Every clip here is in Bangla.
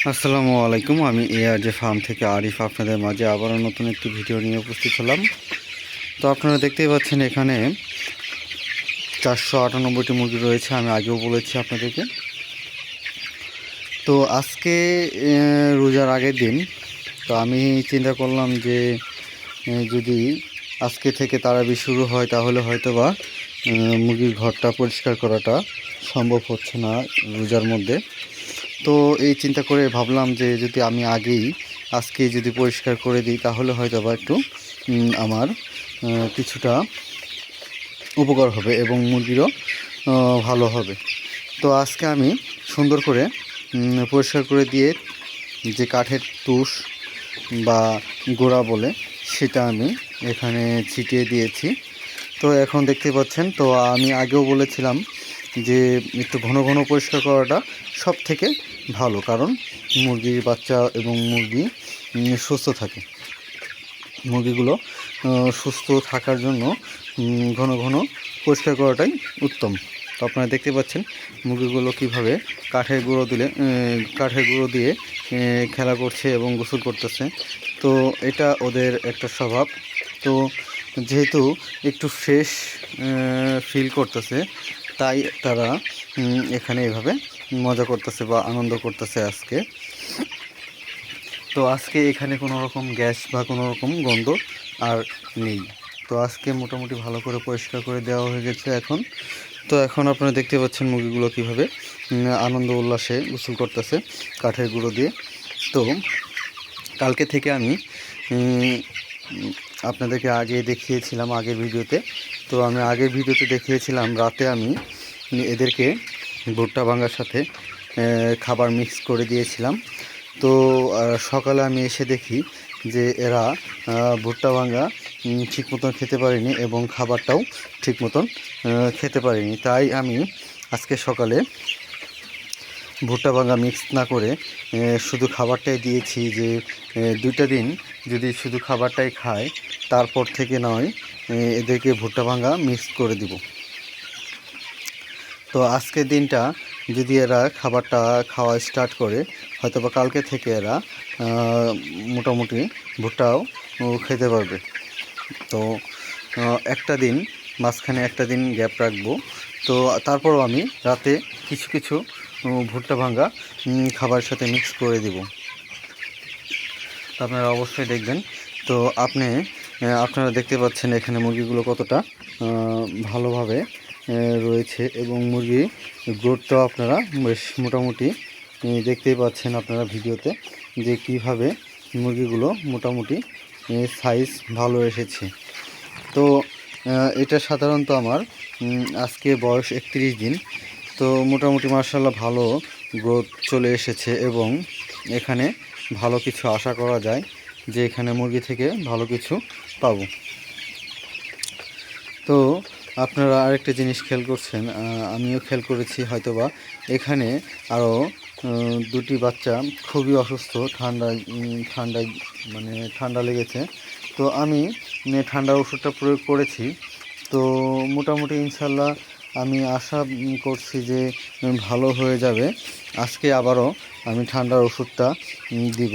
আসসালামু আলাইকুম। আমি ARJ ফার্ম থেকে আরিফ আপনাদের মাঝে আবারও নতুন একটি ভিডিও নিয়ে উপস্থিত হলাম। তো আপনারা দেখতেই পাচ্ছেন এখানে 498টি মুরগি রয়েছে। আমি আগেও বলেছি আপনাদেরকে। তো আজকে রোজার আগের দিন। তো আমি চিন্তা করলাম যে যদি আজকে থেকে তারাবি শুরু হয় তাহলে হয়তোবা মুরগির ঘরটা পরিষ্কার করাটা সম্ভব হচ্ছে না রোজার মধ্যে। তো এই চিন্তা করে ভাবলাম যে যদি আমি আজকে যদি পরিষ্কার করে দিই তাহলে হয়তোবা একটু আমার কিছুটা উপকার হবে এবং মুরগিরও ভালো হবে। তো আজকে আমি সুন্দর করে পরিষ্কার করে দিয়ে যে কাঠের তুষ বা গোড়া বলে সেটা আমি এখানে ছিটিয়ে দিয়েছি। তো এখন দেখতে পাচ্ছেন, তো আমি আগেও বলেছিলাম যে একটু ঘন ঘন পরিষ্কার করাটা সব থেকে ভালো, কারণ মুরগির বাচ্চা এবং মুরগি সুস্থ থাকে। মুরগিগুলো সুস্থ থাকার জন্য ঘন ঘন পরিষ্কার করাটাই উত্তম। তো আপনারা দেখতে পাচ্ছেন মুরগিগুলো কীভাবে কাঠের গুঁড়ো দিয়ে খেলা করছে এবং গোসল করতেছে। তো এটা ওদের একটা স্বভাব। তো যেহেতু একটু ফ্রেশ ফিল করতেছে, তাই তারা এখানে এভাবে মজা করতেছে বা আনন্দ করতেছে আজকে। তো আজকে এখানে কোনো রকম গ্যাস বা কোনো রকম গন্ধ আর নেই। তো আজকে মোটামুটি ভালো করে পরিষ্কার করে দেওয়া হয়ে গেছে এখন। তো এখন আপনারা দেখতে পাচ্ছেন মুরগিগুলো কীভাবে আনন্দ উল্লাসে গোসল করতেছে কাঠের গুঁড়ো দিয়ে। তো কালকে থেকে আমি আপনাদেরকে আগে দেখিয়েছিলাম আগের ভিডিওতে। তো আমি আগের ভিডিওতে দেখিয়েছিলাম রাতে আমি এদেরকে ভুট্টা ভাঙার সাথে খাবার মিক্স করে দিয়েছিলাম। তো সকালে আমি এসে দেখি যে এরা ভুট্টা ভাঙা ঠিক মতন খেতে পারেনি এবং খাবারটাও ঠিক মতন খেতে পারেনি। তাই আমি আজকে সকালে ভুট্টা ভাঙা মিক্স না করে শুধু খাবারটাই দিয়েছি, যে 2টা দিন যদি শুধু খাবারটাই খায় তারপর থেকে নয় এদেরকে ভুট্টা ভাঙা মিক্স করে দিব। তো আজকের দিনটা যদি এরা খাবারটা খাওয়া স্টার্ট করে, হয়তো বা কালকে থেকে এরা মোটামুটি ভুট্টাও খেতে পারবে। তো মাঝখানে একটা দিন গ্যাপ রাখবো। তো তারপরও আমি রাতে কিছু কিছু ভুট্টা ভাঙা খাবারের সাথে মিক্স করে দিব। তো আপনারা অবশ্যই দেখবেন। তো আপনারা দেখতে পাচ্ছেন এখানে মুরগিগুলো কতটা ভালোভাবে রয়েছে এবং মুরগি গ্রোথটাও আপনারা বেশ মোটামুটি দেখতেই পাচ্ছেন আপনারা ভিডিওতে, যে কীভাবে মুরগিগুলো মোটামুটি সাইজ ভালো এসেছে। তো এটা সাধারণত আমার আজকে বয়স 31 দিন। তো মোটামুটি মার্শাল্লাহ ভালো গ্রোথ চলে এসেছে এবং এখানে ভালো কিছু আশা করা যায় যে এখানে মুরগি থেকে ভালো কিছু পাবো। তো আপনারা আরেকটা জিনিস খেয়াল করছেন, আমিও খেয়াল করেছি, হয়তোবা এখানে আরও 2টি বাচ্চা খুবই অসুস্থ, ঠান্ডা লেগেছে। তো আমি ঠান্ডার ওষুধটা প্রয়োগ করেছি। তো মোটামুটি ইনশাল্লাহ আমি আশা করছি যে ভালো হয়ে যাবে। আজকে আবারও আমি ঠান্ডার ওষুধটা দিব,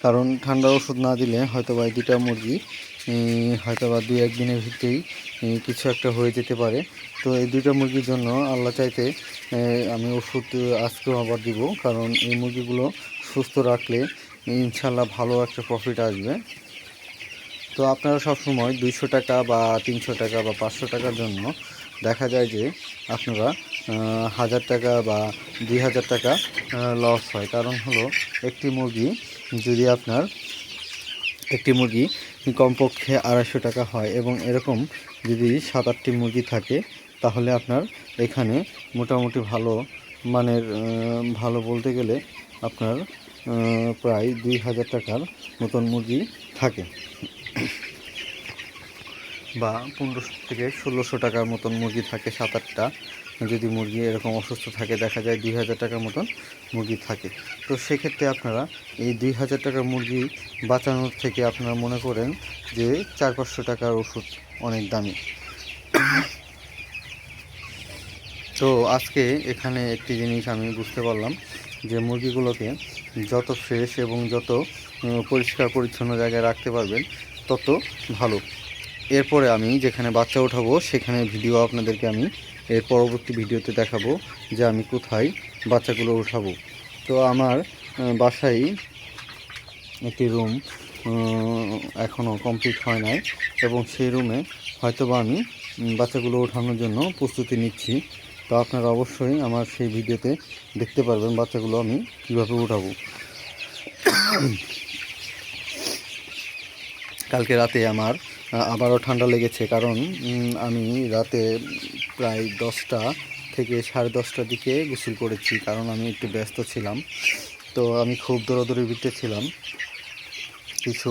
কারণ ঠান্ডার ওষুধ না দিলে হয়তোবা এই 2টা মুরগি হয়তোবা 2-1 দিনের ভিতরেই কিছু একটা হয়ে যেতে পারে। তো এই 2টা মুরগির জন্য আল্লাহ চাইতে আমি ওষুধ আজকেও আবার দিব, কারণ এই মুরগিগুলো সুস্থ রাখলে ইনশাল্লাহ ভালো একটা প্রফিট আসবে। তো আপনারা সবসময় 200 টাকা বা 300 টাকা বা 500 টাকার জন্য দেখা যায় যে আপনারা 1000 টাকা বা 2000 টাকা লস হয়। কারণ হলো একটি মুরগি কমপক্ষে 250 টাকা হয় এবং এরকম যদি 7-8টি মুরগি থাকে, তাহলে আপনার এখানে মোটামুটি ভালো বলতে গেলে আপনার প্রায় 2000 টাকার মতন মুরগি থাকে, বা 1500 থেকে 1600 টাকার মতন মুরগি থাকে। 7-8টা যদি মুরগি এরকম অসুস্থ থাকে, দেখা যায় 2000 টাকার মতন মুরগি থাকে। তো সেক্ষেত্রে আপনারা এই 2000 টাকার মুরগি বাঁচানোর থেকে আপনারা মনে করেন যে 400-500 টাকার ওষুধ অনেক দামি। তো আজকে এখানে একটি জিনিস আমি বুঝতে পারলাম যে মুরগিগুলোকে যত ফ্রেশ এবং যত পরিষ্কার পরিচ্ছন্ন জায়গায় রাখতে পারবেন তত ভালো। এরপরে আমি যেখানে বাচ্চা উঠাবো সেখানে ভিডিও আপনাদেরকে আমি এর পরবর্তী ভিডিওতে দেখাবো যে আমি কোথায় বাচ্চাগুলো উঠাবো। তো আমার বাসায় একটি রুম এখনও কমপ্লিট হয় নাই এবং সেই রুমে হয়তোবা আমি বাচ্চাগুলো ওঠানোর জন্য প্রস্তুতি নিচ্ছি। তো আপনারা অবশ্যই আমার সেই ভিডিওতে দেখতে পারবেন বাচ্চাগুলো আমি কীভাবে উঠাবো। কালকে রাতে আমার আবারও ঠান্ডা লেগেছে, কারণ আমি রাতে প্রায় 10টা থেকে 10:30টার দিকে গোসল করেছি, কারণ আমি একটু ব্যস্ত ছিলাম। তো আমি খুব দৌড়াদৌড়ির ভিতরে ছিলাম, কিছু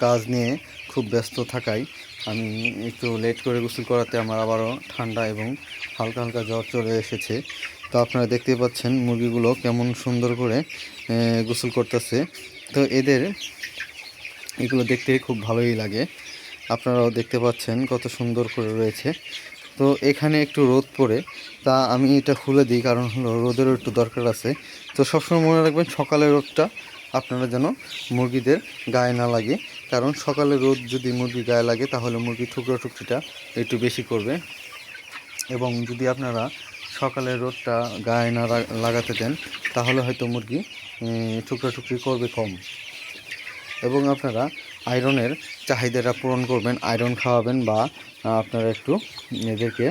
কাজ নিয়ে খুব ব্যস্ত থাকায় আমি একটু লেট করে গোসল করাতে আমার আবারও ঠান্ডা এবং হালকা হালকা জ্বর চলে এসেছে। তো আপনারা দেখতে পাচ্ছেন মুরগিগুলো কেমন সুন্দর করে গোসল করতেছে। তো এগুলো দেখতে খুব ভালোই লাগে, আপনারাও দেখতে পাচ্ছেন কত সুন্দর করে রয়েছে। তো এখানে একটু রোদ পড়ে, তা আমি এটা খুলে দিই, কারণ হলো রোদেরও একটু দরকার আছে। তো সবসময় মনে রাখবেন সকালের রোদটা আপনারা যেন মুরগিদের গায়ে না লাগে, কারণ সকালে রোদ যদি মুরগি গায়ে লাগে তাহলে মুরগির টুকরিটা একটু বেশি করবে। এবং যদি আপনারা সকালের রোদটা গায়ে না লাগাতে দেন তাহলে হয়তো মুরগি টুকরি করবে কম। এবং আপনারা আয়রনের চাহিদাটা পূরণ করবেন, আয়রন খাওয়াবেন, বা আপনারা এদেরকে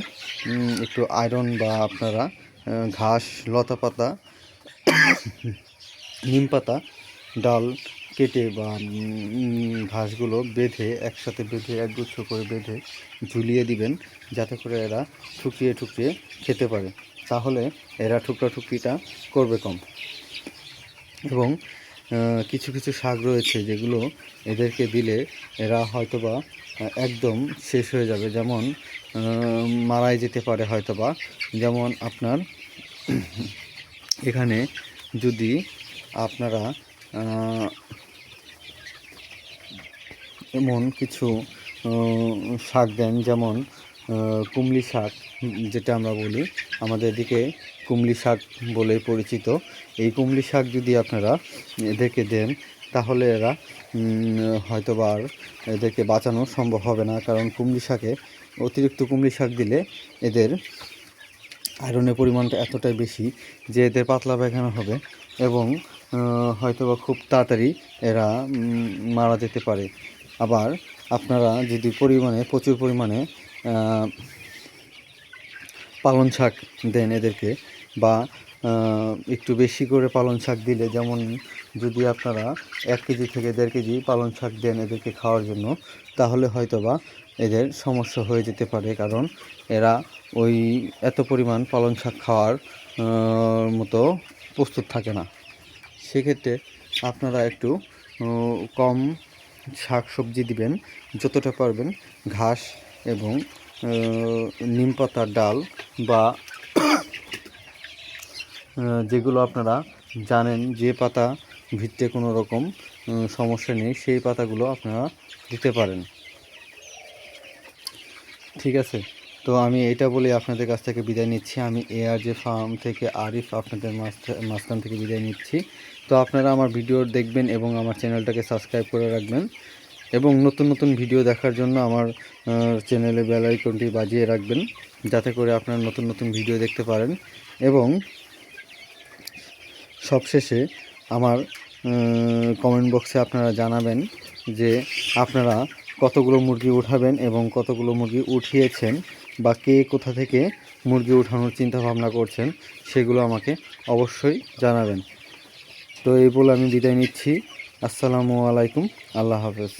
একটু আয়রন বা আপনারা ঘাস, লতা পাতা, নিম পাতা, ডাল কেটে বা ঘাসগুলো একসাথে বেঁধে একগুচ্ছ করে বেঁধে ঝুলিয়ে দিবেন, যাতে করে এরা ঠুকরিয়ে খেতে পারে, তাহলে এরা টুকরিটা করবে কম। এবং কিছু শাক রয়েছে যেগুলো এদেরকে দিলে এরা হয়তোবা একদম শেষ হয়ে যাবে, যেমন মারাই যেতে পারে হয়তোবা। যেমন আপনার এখানে যদি আপনারা এমন কিছু শাক দেন, যেমন কুমলি শাক, যেটা আমরা বলি, আমাদের দিকে কুমলি শাক বলে পরিচিত। এই কুমলি শাক যদি আপনারা এদেরকে দেন তাহলে এরা হয়তোবা আর এদেরকে বাঁচানো সম্ভব হবে না, কারণ অতিরিক্ত কুমলি শাক দিলে এদের আয়রনের পরিমাণটা এতটাই বেশি যে এদের পাতলা পায়খানা হবে এবং হয়তোবা খুব তাড়াতাড়ি এরা মারা যেতে পারে। আবার আপনারা যদি প্রচুর পরিমাণে পালং শাক দেন এদেরকে, বা একটু বেশি করে পালং শাক দিলে, যেমন যদি আপনারা 1 কেজি থেকে 1.5 কেজি পালং শাক দেন এদেরকে খাওয়ার জন্য, তাহলে হয়তোবা এদের সমস্যা হয়ে যেতে পারে, কারণ এরা এত পরিমাণ পালং শাক খাওয়ার মতো প্রস্তুত থাকে না। সেক্ষেত্রে আপনারা একটু কম শাক সবজি দিবেন, যতটা পারবেন ঘাস এবং নিম পাতার ডাল, বা যেগুলো আপনারা জানেন যে পাতা ভিত্তে কোনো রকম সমস্যা নেই, সেই পাতাগুলো আপনারা দিতে পারেন। ঠিক আছে, তো আমি এটা বলে আপনাদের কাছ থেকে বিদায় নিচ্ছি। আমি ARJ ফার্ম থেকে আরিফ আপনাদের মাঝখান থেকে বিদায় নিচ্ছি। তো আপনারা আমার ভিডিও দেখবেন এবং আমার চ্যানেলটাকে সাবস্ক্রাইব করে রাখবেন, এবং নতুন ভিডিও দেখার জন্য আমার চ্যানেলে বেল আইকনটি বাজিয়ে রাখবেন, যাতে করে আপনারা নতুন ভিডিও দেখতে পারেন। এবং সবশেষে আমার কমেন্ট বক্সে আপনারা জানাবেন যে আপনারা কতগুলো মুরগি উঠাবেন এবং কতগুলো মুরগি উঠিয়েছেন, বা কে কোথা থেকে মুরগি উঠানোর চিন্তা ভাবনা করছেন, সেগুলো আমাকে অবশ্যই জানাবেন। তো এই বলে আমি বিদায় নিচ্ছি। আসসালামু আলাইকুম, আল্লাহ হাফেজ।